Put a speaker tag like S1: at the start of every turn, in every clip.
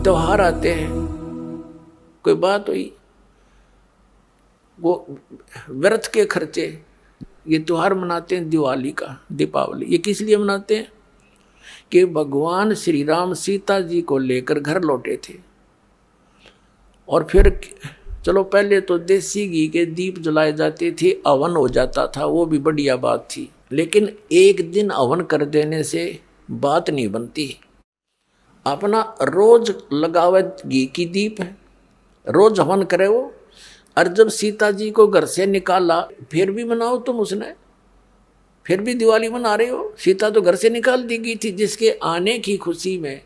S1: त्योहार आते हैं, कोई बात हुई, वो व्रत के खर्चे, ये त्योहार मनाते हैं दिवाली का, दीपावली, ये किस लिए मनाते हैं कि भगवान श्री राम सीता जी को लेकर घर लौटे थे। और फिर चलो पहले तो देसी घी के दीप जलाए जाते थे, हवन हो जाता था, वो भी बढ़िया बात थी, लेकिन एक दिन हवन कर देने से बात नहीं बनती। अपना रोज लगावे घी की दीप है, रोज हवन करे वो। और जब सीता जी को घर से निकाला, फिर भी मनाओ तुम उसने, फिर भी दिवाली मना रहे हो। सीता तो घर से निकाल दी गई थी जिसके आने की खुशी में,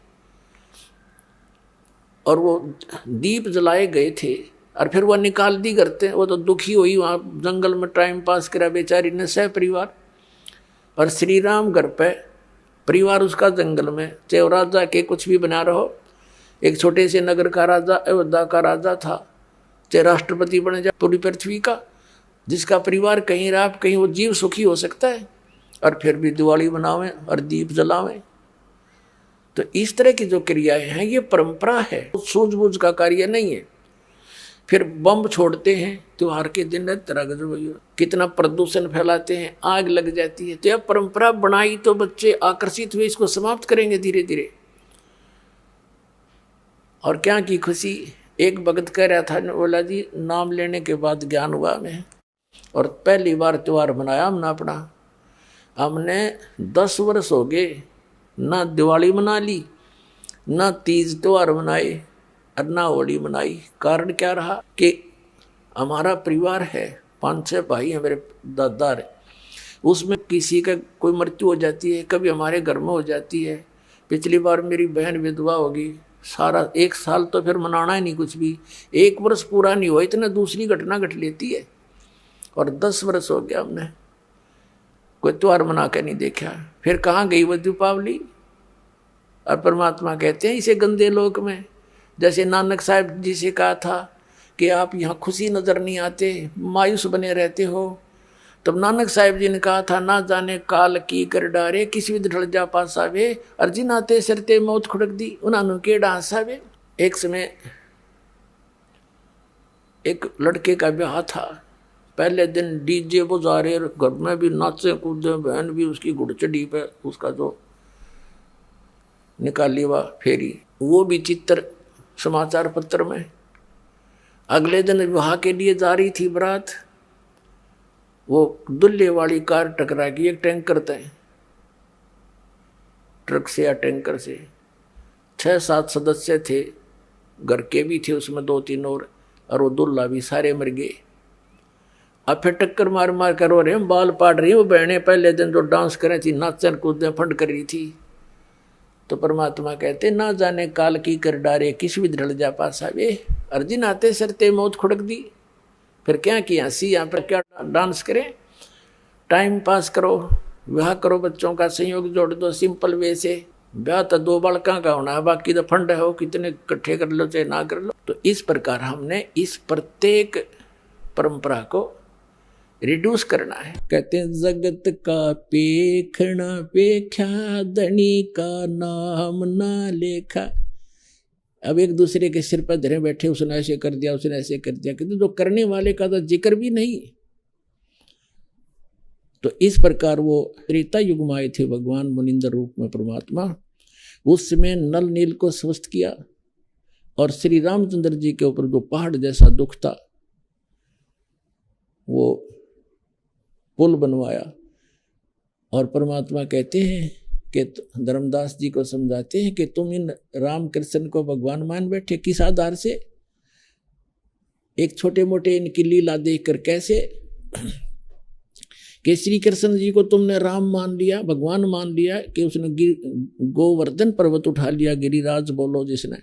S1: और वो दीप जलाए गए थे, और फिर वह निकाल दी करते। वो तो दुखी हुई, वहाँ जंगल में टाइम पास करा बेचारी ने सह परिवार। और श्री राम घर पे, परिवार उसका जंगल में, चाहे राजा के कुछ भी बना रहो, एक छोटे से नगर का राजा, अयोध्या का राजा था, चाहे राष्ट्रपति बने जाए पूरी पृथ्वी का, जिसका परिवार कहीं रहा कहीं वो जीव सुखी हो सकता है, और फिर भी दिवाली मनावें और दीप जलावें। तो इस तरह की जो क्रियाएं हैं ये परंपरा है, सूझबूझ का कार्य नहीं है। फिर बम छोड़ते हैं त्योहार के दिन, कितना प्रदूषण फैलाते हैं, आग लग जाती है। तो यह परंपरा बनाई तो बच्चे आकर्षित हुए, इसको समाप्त करेंगे धीरे धीरे। और क्या की खुशी, एक भगत कह रहा था, बोला जी नाम लेने के बाद ज्ञान हुआ हमें, और पहली बार त्योहार मनाया हमने अपना। हमने 10 वर्ष हो गए ना दिवाली मना ली, ना तीज त्योहार मनाए, और ना होली मनाई। कारण क्या रहा कि हमारा परिवार है, 5-6 भाई हैं मेरे दादा रे, उसमें किसी का कोई मृत्यु हो जाती है, कभी हमारे घर में हो जाती है। पिछली बार मेरी बहन विधवा होगी, सारा 1 साल तो फिर मनाना ही नहीं कुछ भी, 1 वर्ष पूरा नहीं हुआ इतना दूसरी घटना घट लेती है। और 10 वर्ष हो गया हमने कोई त्योहार मना के नहीं देखा। फिर कहाँ गई वो दीपावली। और परमात्मा कहते हैं इसे गंदे लोक में, जैसे नानक साहब जी से कहा था कि आप यहाँ खुशी नजर नहीं आते, मायूस बने रहते हो। तब नानक साहब जी ने कहा था, ना जाने काल की कर डारे, किसी भी ढल जा पासावे, अर्जिन आते सरते मौत खुड़क दी, उन्होंने के डांसावे। एक समय एक लड़के का ब्याह था, पहले दिन डीजे बजा रहे, घर में भी नाचे कूदे, बहन भी उसकी घुड़चड़ी पे उसका जो निकाली हुआ फेरी, वो भी चित्र समाचार पत्र में। अगले दिन विवाह के लिए जा रही थी बारात, वो दुल्हे वाली कार टकरा गई एक टैंकर से, ट्रक से या टैंकर से। 6-7 सदस्य थे, घर के भी थे उसमें 2-3 और वो दुल्हा भी, सारे मर गए। अब फिर टक्कर मार मार कर रो रहे हैं, बाल पाट रही हैं वो बहनें, पहले दिन जो डांस कर रही थी, नाचन कूदने फंड कर रही थी। तो परमात्मा कहते, ना जाने काल की कर डारे, किस भी ढल जा पासा वे, अर्जिन आते सरते मौत खुड़क दी। फिर क्या किया, हंसी यहाँ पर क्या डांस करें, टाइम पास करो, विवाह करो, बच्चों का संयोग जोड़ दो सिंपल वे से। ब्याह तो 2 बालका का होना है, बाकी तो फंड है, हो कितने इकट्ठे कर लो चाहे ना कर लो। तो इस प्रकार हमने इस प्रत्येक परंपरा को रिड्यूस करना है। कहते हैं जगत का पेखना पेख्या, धनी का नाम ना लेखा। अब एक दूसरे के सिर पर धरे बैठे, उसने ऐसे कर दिया, उसने ऐसे कर दिया, किंतु जो करने वाले का तो जिक्र भी नहीं। तो इस प्रकार वो त्रेता युग में आए थे भगवान मुनिंदर रूप में परमात्मा। उस समय नल नील को स्वस्थ किया, और श्री रामचंद्र जी के ऊपर जो पहाड़ जैसा दुख था वो पुल बनवाया। और परमात्मा कहते हैं कि धर्मदास जी को समझाते हैं कि तुम इन राम कृष्ण को भगवान मान बैठे, किस आधार से, एक छोटे मोटे इनकी लीला देखकर। कैसे कि श्री कृष्ण जी को तुमने राम मान लिया, भगवान मान लिया, कि उसने गोवर्धन पर्वत उठा लिया, गिरिराज बोलो जिसने।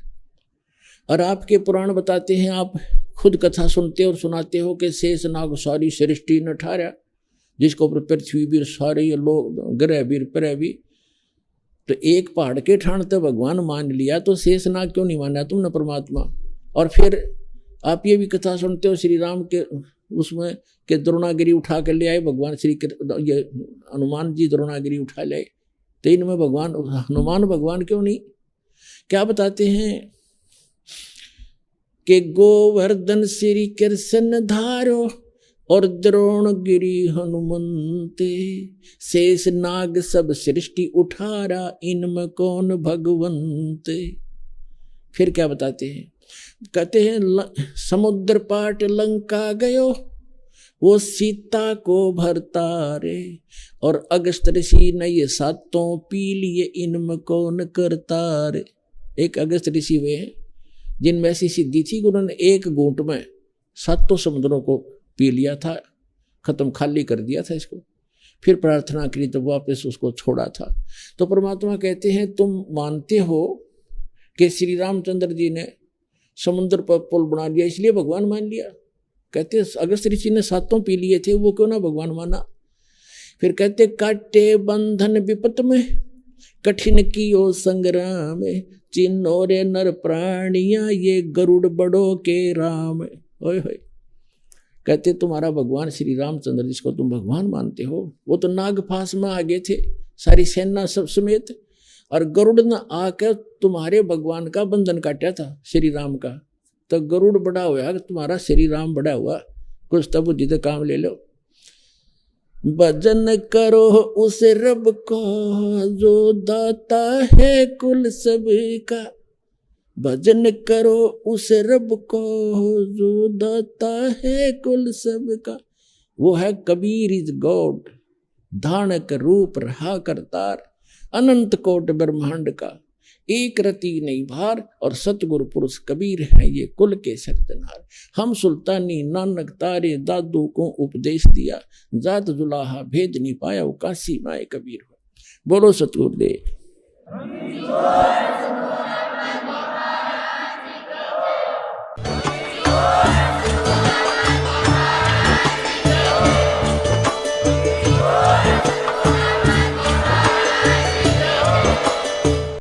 S1: और आपके पुराण बताते हैं, आप खुद कथा सुनते और सुनाते हो कि शेष नाग सारी सृष्टि न ठारा, जिसको ऊपर पृथ्वी भी सारे लोग ग्रह भी प्रह भी। तो एक पहाड़ के ठाण तो भगवान मान लिया, तो शेष नाग क्यों नहीं माना तुमने परमात्मा। और फिर आप ये भी कथा सुनते हो श्री राम के उसमें कि द्रोणागिरी उठा कर ले आए भगवान ये हनुमान जी द्रोणागिरी उठा ले, तो इनमें भगवान हनुमान भगवान क्यों नहीं। क्या बताते हैं के गोवर्धन श्री कृष्ण धारो और द्रोणगिरी हनुमंते, शेष नाग सब सृष्टि उठारा इनमें कौन भगवंते। फिर क्या बताते हैं, कहते हैं समुद्र पाट लंका गयो वो सीता को भरता रे, और अगस्त ऋषि ने ये सातों पी लिए इनमें कौन करता रे। एक अगस्त ऋषि वे हैं जिनमें ऐसी सिद्धि थी कि उन्होंने एक घूंट में सातों समुद्रों को पी लिया था, खत्म खाली कर दिया था इसको, फिर प्रार्थना करी तो वापस उसको छोड़ा था। तो परमात्मा कहते हैं तुम मानते हो कि श्री रामचंद्र जी ने समुद्र पर पुल बना लिया इसलिए भगवान मान लिया। कहते अगस्त ऋषि ने सातों पी लिए थे, वो क्यों ना भगवान माना। फिर कहते काटे बंधन विपत में कठिन कियो संग्राम, चिन्हो रे नर प्राणिया ये गरुड़ बड़ो के राम। ओए होए, कहते तुम्हारा भगवान श्री रामचंद्र जिसको तुम भगवान मानते हो वो तो नागफास में आ गए थे सारी सेना सब समेत, और गरुड़ ने आकर तुम्हारे भगवान का बंधन काटा था श्री राम का। तो गरुड़ बड़ा हुआ तुम्हारा श्री राम बड़ा हुआ, कुछ तो बुद्धि तो काम ले लो। भजन करो उस रब को जो दाता है कुल सबका, भजन करो उस रब को जो दाता है कुल सबका। वो है कबीर इज गॉड, धानक रूप रहा करतार, अनंत कोट ब्रह्मांड का एक रति नहीं भार, और सतगुरु पुरुष कबीर है ये कुल के सरजनार। हम सुल्तानी नानक तारे दादू को उपदेश दिया, जात जुलाहा भेद नहीं पाया वो काशी माए कबीर हो। बोलो सतगुरुदेव।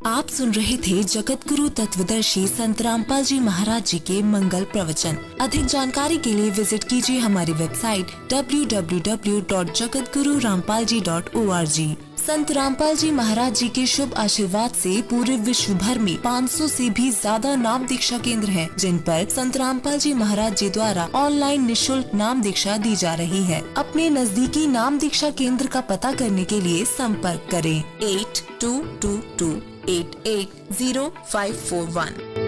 S2: आप सुन रहे थे जगत गुरु तत्वदर्शी संत रामपाल जी महाराज जी के मंगल प्रवचन। अधिक जानकारी के लिए विजिट कीजिए हमारी वेबसाइट www.jagatgururampalji.org। संत रामपाल जी महाराज जी के शुभ आशीर्वाद से पूरे विश्व भर में 500 से भी ज्यादा नाम दीक्षा केंद्र हैं, जिन पर संत रामपाल जी महाराज जी द्वारा ऑनलाइन निशुल्क नाम दीक्षा दी जा रही है। अपने नजदीकी नाम दीक्षा केंद्र का पता करने के लिए संपर्क करें 8222880541।